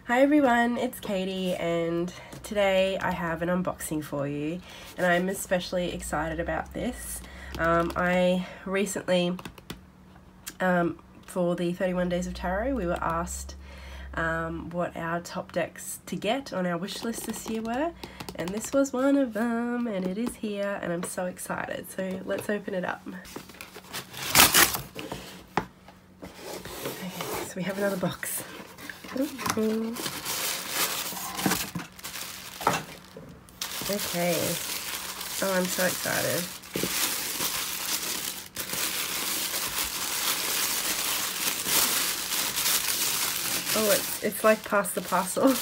Hi everyone, it's Katie, and today I have an unboxing for you, and I'm especially excited about this. I recently, for the 31 Days of Tarot, we were asked what our top decks to get on our wish list this year were, and this was one of them, and it is here, and I'm so excited. So let's open it up. Okay, so we have another box. Okay. Oh, I'm so excited. Oh, it's like Pass the Parcel.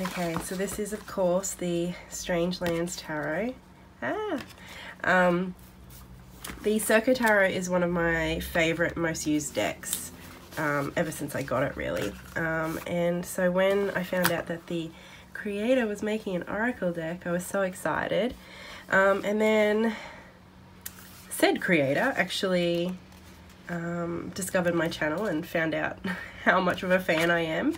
Okay, so this is of course the Strange Lands Tarot. The Circo Tarot is one of my favourite, most used decks ever since I got it, really. And so when I found out that the creator was making an oracle deck, I was so excited. And then said creator actually discovered my channel and found out how much of a fan I am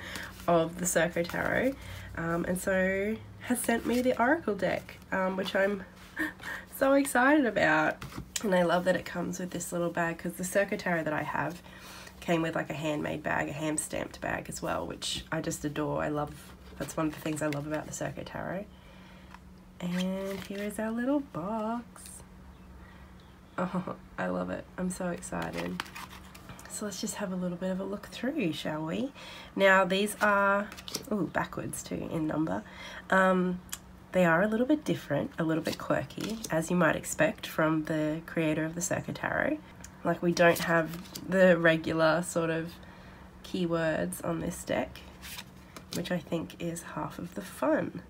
of the Circo Tarot, and so has sent me the oracle deck, which I'm so excited about. And I love that it comes with this little bag, because the Circo Tarot that I have came with like a handmade bag, a hand stamped bag as well, which I just adore. I love, that's one of the things I love about the Circo Tarot. And here is our little box. Oh, I love it. I'm so excited. So let's just have a little bit of a look through, shall we? Now these are, ooh, backwards too in number. They are a little bit different, a little bit quirky, as you might expect from the creator of the Circo Tarot. Like, we don't have the regular sort of keywords on this deck, which I think is half of the fun.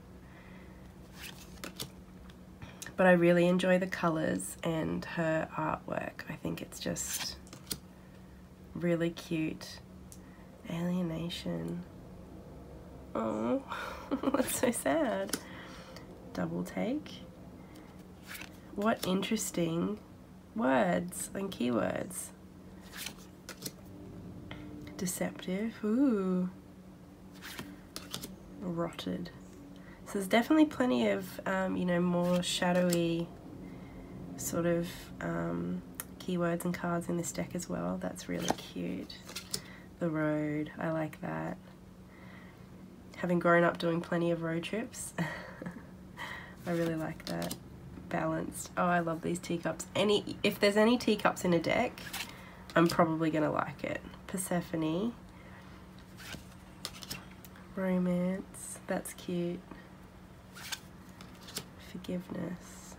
But I really enjoy the colours and her artwork. I think it's just really cute. Alienation. Oh, that's so sad. Double take. What interesting words and keywords. Deceptive. Ooh. Rotted. So there's definitely plenty of, you know, more shadowy sort of keywords and cards in this deck as well. That's really cute. The road. I like that. Having grown up doing plenty of road trips, I really like that. Balanced. Oh, I love these teacups. If there's any teacups in a deck, I'm probably gonna like it. Persephone. Romance. That's cute. Forgiveness.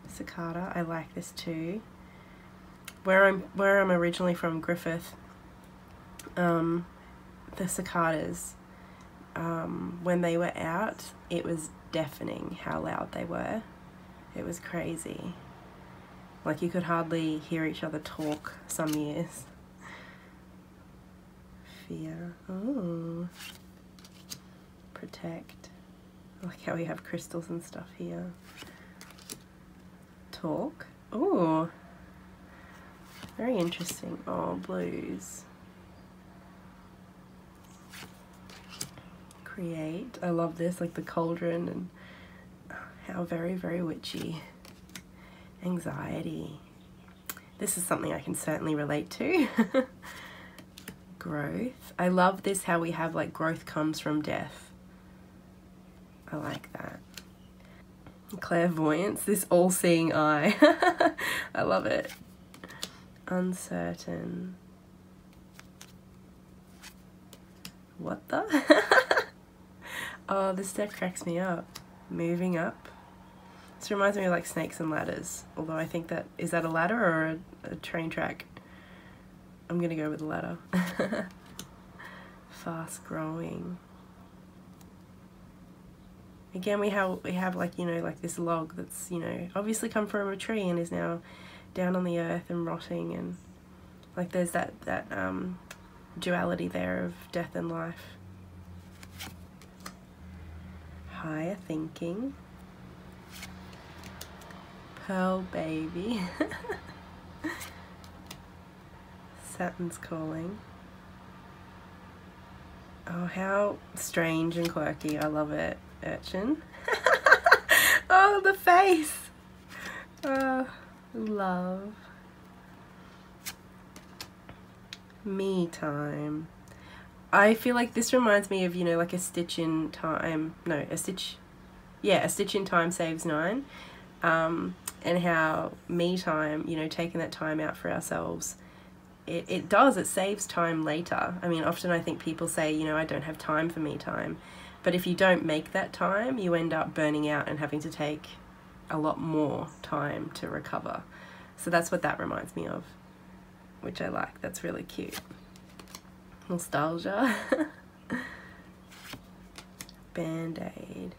Cicada. I like this too. Where I'm originally from, Griffith, the cicadas, when they were out, it was deafening how loud they were. It was crazy. Like, you could hardly hear each other talk some years. Fear. Oh. Protect. I like how we have crystals and stuff here. Talk. Oh. Very interesting. Oh, blues. Create. I love this, like the cauldron, and how very, very witchy. Anxiety. This is something I can certainly relate to. Growth. I love this, how we have like growth comes from death. I like that. Clairvoyance, this all-seeing eye. I love it. Uncertain. What the? Oh, this deck cracks me up. Moving up. This reminds me of like Snakes and Ladders, although I think that, is that a ladder or a train track? I'm gonna go with the ladder. Fast growing. Again, we have like, you know, like this log that's, you know, obviously come from a tree and is now down on the earth and rotting, and like there's that duality there of death and life. higher thinking, Pearl Baby, Saturn's calling. Oh, how strange and quirky. I love it. Urchin. Oh, the face. Oh, love. Me time. I feel like this reminds me of, you know, like a stitch in time. No, a stitch. Yeah, a stitch in time saves 9. And how me time, you know, taking that time out for ourselves, it saves time later. I mean, often I think people say, you know, I don't have time for me time. But if you don't make that time, you end up burning out and having to take a lot more time to recover. So that's what that reminds me of, which I like. That's really cute. Nostalgia. Band-Aid.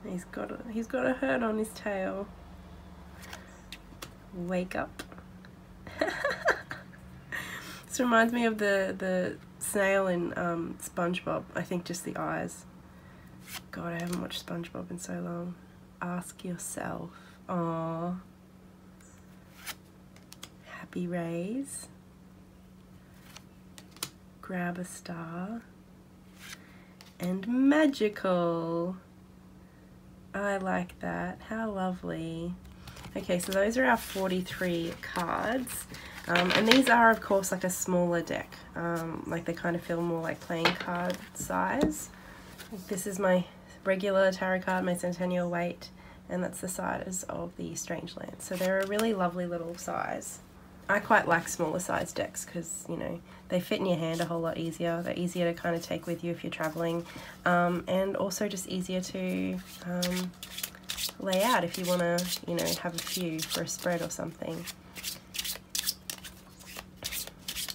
He's got a hurt on his tail. Wake up. This reminds me of the snail in SpongeBob. I think just the eyes. God, I haven't watched SpongeBob in so long. Ask yourself. Aww. Happy rays. Grab a star. And magical. I like that. How lovely. Okay, so those are our 43 cards. And these are, of course, like a smaller deck. Like they kind of feel more like playing card size. This is my regular tarot card, my Centennial weight, and that's the size of the Strangeland. So they're a really lovely little size. I quite like smaller size decks because, you know, they fit in your hand a whole lot easier. They're easier to kind of take with you if you're traveling, and also just easier to lay out if you want to, you know, have a few for a spread or something.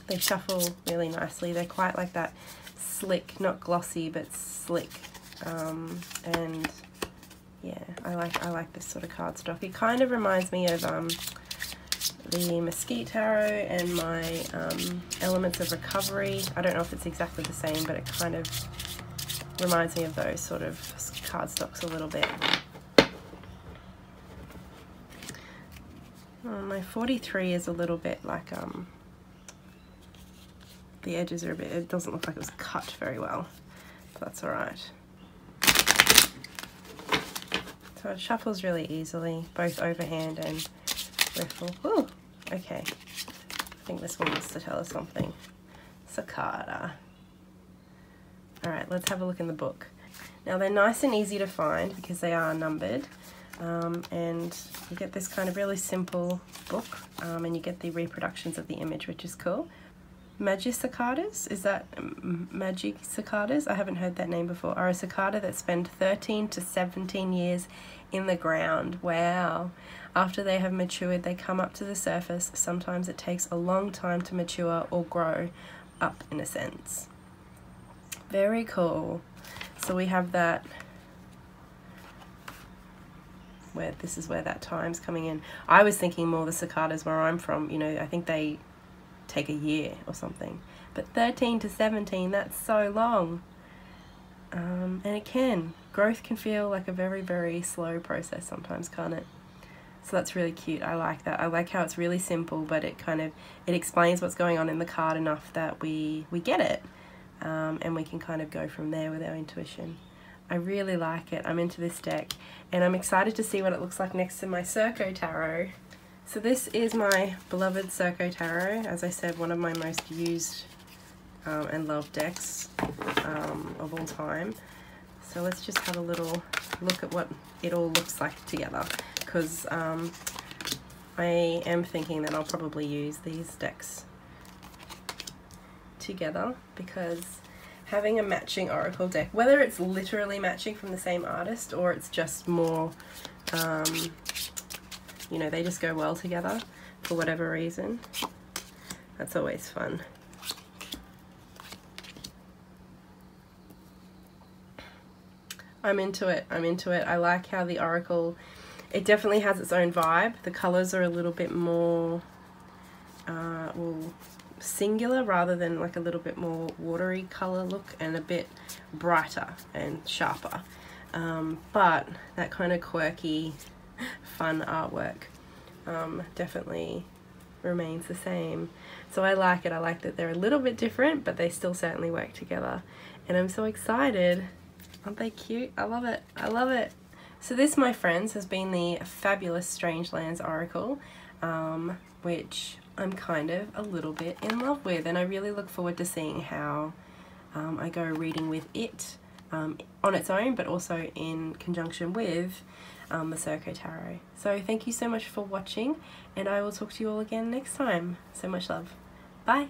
They shuffle really nicely. They're quite like that slick, not glossy, but slick. And yeah, I like this sort of cardstock. It kind of reminds me of the Mesquite Tarot and my Elements of Recovery. I don't know if it's exactly the same, but it kind of reminds me of those sort of cardstocks a little bit. My 43 is a little bit like the edges are a bit, it doesn't look like it was cut very well, but that's alright. So it shuffles really easily, both overhand and riffle. Ooh, okay. I think this one wants to tell us something. Cicada. Alright, let's have a look in the book. Now they're nice and easy to find because they are numbered. And you get this kind of really simple book, and you get the reproductions of the image, which is cool. Magicicadas, is that magic cicadas? I haven't heard that name before. Are a cicada that spend 13 to 17 years in the ground. Wow. After they have matured, they come up to the surface. Sometimes it takes a long time to mature or grow up, in a sense. Very cool. So we have that, where this is where that time's coming in. I was thinking more the cicadas where I'm from, you know, I think they take a year or something, but 13 to 17, that's so long. And growth can feel like a very, very slow process sometimes, can't it? So that's really cute. I like that. I like how it's really simple, but it explains what's going on in the card enough that we get it, and we can kind of go from there with our intuition. I really like it. I'm into this deck, and I'm excited to see what it looks like next to my Circo Tarot. So this is my beloved Circo Tarot. As I said, one of my most used and loved decks of all time. So let's just have a little look at what it all looks like together, because I am thinking that I'll probably use these decks together, because having a matching oracle deck, whether it's literally matching from the same artist or it's just more, you know, they just go well together for whatever reason, that's always fun. I'm into it. I'm into it. I like how the oracle, it definitely has its own vibe. The colors are a little bit more, well, singular rather than like a little bit more watery color look and a bit brighter and sharper. But that kind of quirky, fun artwork definitely remains the same. So I like it. I like that they're a little bit different, but they still certainly work together. And I'm so excited. Aren't they cute? I love it. I love it. So this, my friends, has been the fabulous Strangelands Oracle, which I'm kind of a little bit in love with, and I really look forward to seeing how I go reading with it on its own, but also in conjunction with the Circo Tarot. So thank you so much for watching, and I will talk to you all again next time. So much love. Bye.